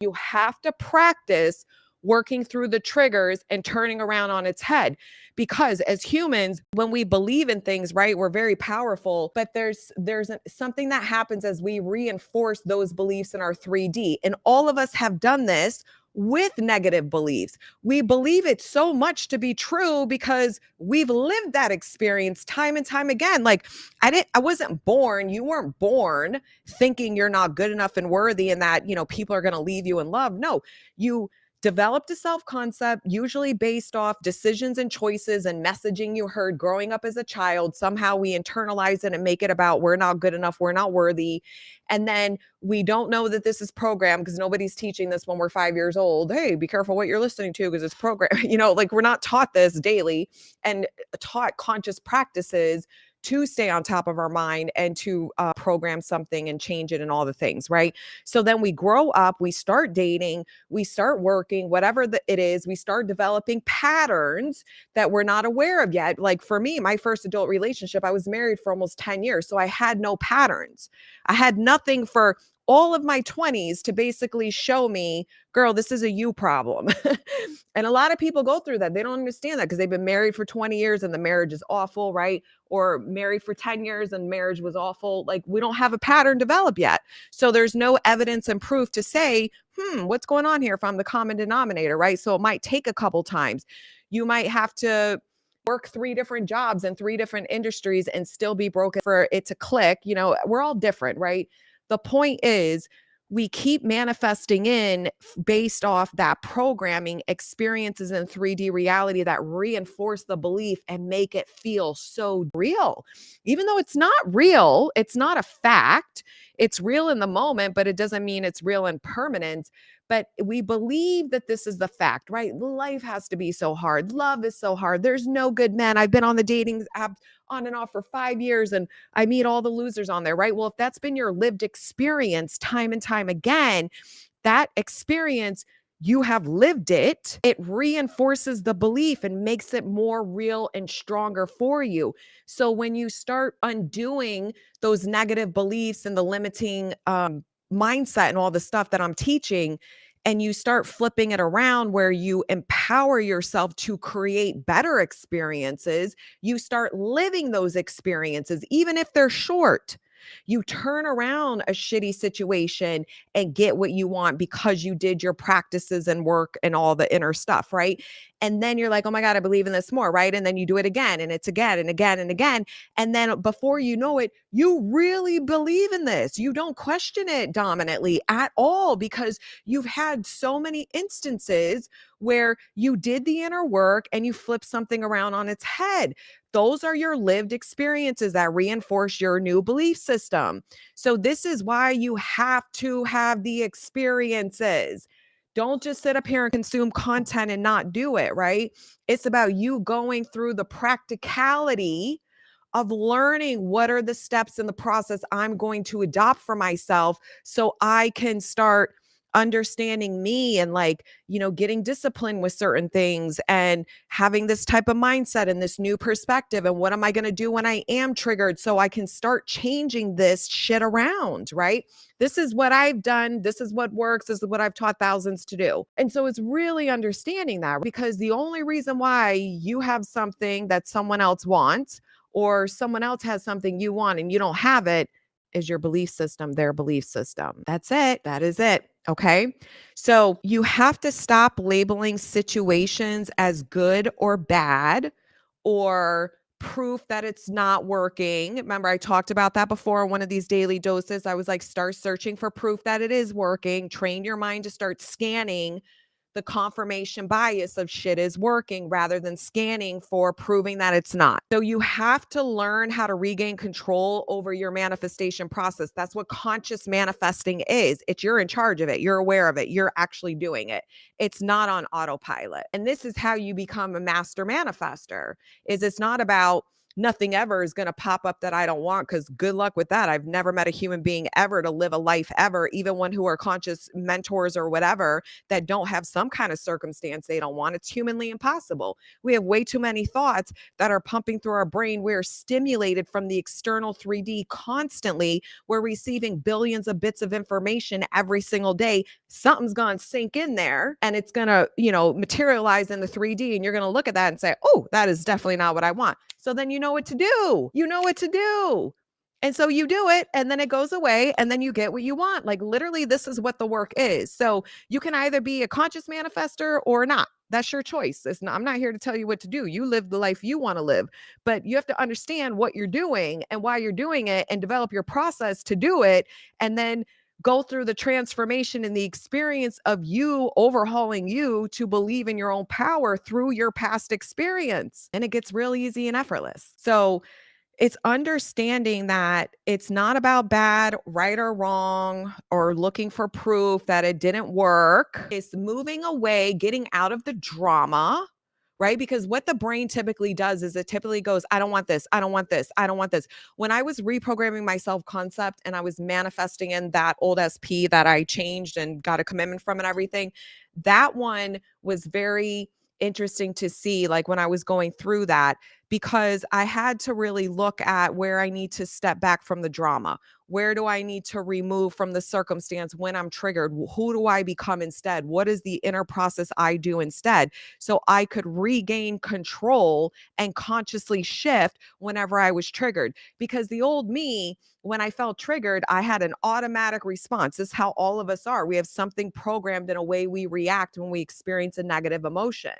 You have to practice working through the triggers and turning around on its head. Because as humans, when we believe in things, right, we're very powerful, but there's something that happens as we reinforce those beliefs in our 3D. And all of us have done this with negative beliefs. We believe it so much to be true because we've lived that experience time and time again. Like I wasn't born, you weren't born thinking you're not good enough and worthy and that, people are going to leave you in love. No, you developed a self-concept, usually based off decisions and choices and messaging you heard growing up as a child. Somehow we internalize it and make it about we're not good enough, we're not worthy. And then we don't know that this is programmed because nobody's teaching this when we're 5 years old. Hey, be careful what you're listening to because it's programmed. Like we're not taught this daily and taught conscious practices to stay on top of our mind and to program something and change it and all the things, right? So then we grow up, we start dating, we start working, whatever it is, we start developing patterns that we're not aware of yet. Like for me, my first adult relationship, I was married for almost 10 years. So I had no patterns. I had nothing for all of my 20s to basically show me, girl, this is a you problem. And a lot of people go through that. They don't understand that because they've been married for 20 years and the marriage is awful, right? Or married for 10 years and marriage was awful. Like we don't have a pattern developed yet. So there's no evidence and proof to say, what's going on here if I'm the common denominator, right? So it might take a couple times. You might have to work 3 different jobs in 3 different industries and still be broken for it to click. We're all different, right? The point is, we keep manifesting in based off that programming experiences in 3D reality that reinforce the belief and make it feel so real. Even though it's not real, it's not a fact. It's real in the moment, but it doesn't mean it's real and permanent. But we believe that this is the fact, right? Life has to be so hard. Love is so hard. There's no good men. I've been on the dating app on and off for 5 years and I meet all the losers on there, right? Well, if that's been your lived experience time and time again, that experience, you have lived it, it reinforces the belief and makes it more real and stronger for you. So when you start undoing those negative beliefs and the limiting mindset and all the stuff that I'm teaching, and you start flipping it around where you empower yourself to create better experiences, you start living those experiences, even if they're short. You turn around a shitty situation and get what you want because you did your practices and work and all the inner stuff, right? And then you're like, oh my God, I believe in this more, right? And then you do it again and it's again and again and again. And then before you know it, you really believe in this. You don't question it dominantly at all because you've had so many instances where you did the inner work and you flip something around on its head. Those are your lived experiences that reinforce your new belief system. So this is why you have to have the experiences. Don't just sit up here and consume content and not do it, right? It's about you going through the practicality of learning what are the steps in the process I'm going to adopt for myself so I can start understanding me and getting disciplined with certain things and having this type of mindset and this new perspective. And what am I going to do when I am triggered so I can start changing this shit around, right? This is what I've done. This is what works. This is what I've taught thousands to do. And so it's really understanding that because the only reason why you have something that someone else wants or someone else has something you want and you don't have it is your belief system, their belief system. That's it. That is it. Okay. So you have to stop labeling situations as good or bad or proof that it's not working. Remember, I talked about that before in one of these daily doses. I was like, start searching for proof that it is working. Train your mind to start scanning the confirmation bias of shit is working rather than scanning for proving that it's not. So you have to learn how to regain control over your manifestation process. That's what conscious manifesting is. You're in charge of it. You're aware of it. You're actually doing it. It's not on autopilot. And this is how you become a master manifester. It's not about nothing ever is going to pop up that I don't want, because good luck with that. I've never met a human being ever to live a life ever, even one who are conscious mentors or whatever, that don't have some kind of circumstance they don't want. It's humanly impossible. We have way too many thoughts that are pumping through our brain. We're stimulated from the external 3D constantly. We're receiving billions of bits of information every single day. Something's going to sink in there and it's going to, materialize in the 3D. And you're going to look at that and say, oh, that is definitely not what I want. So then you know what to do. You know what to do. And so you do it and then it goes away and then you get what you want. Like literally, this is what the work is. So you can either be a conscious manifester or not. That's your choice. I'm not here to tell you what to do. You live the life you want to live, but you have to understand what you're doing and why you're doing it and develop your process to do it. And then go through the transformation and the experience of you overhauling you to believe in your own power through your past experience. And it gets real easy and effortless. So it's understanding that it's not about bad, right or wrong, or looking for proof that it didn't work. It's moving away, getting out of the drama, right? Because what the brain typically does is it typically goes, I don't want this. I don't want this. I don't want this. When I was reprogramming my self concept and I was manifesting in that old SP that I changed and got a commitment from and everything, that one was very interesting to see, like when I was going through that, because I had to really look at where I need to step back from the drama. Where do I need to remove from the circumstance when I'm triggered? Who do I become instead? What is the inner process I do instead? So I could regain control and consciously shift whenever I was triggered. Because the old me, when I felt triggered, I had an automatic response. This is how all of us are. We have something programmed in a way we react when we experience a negative emotion.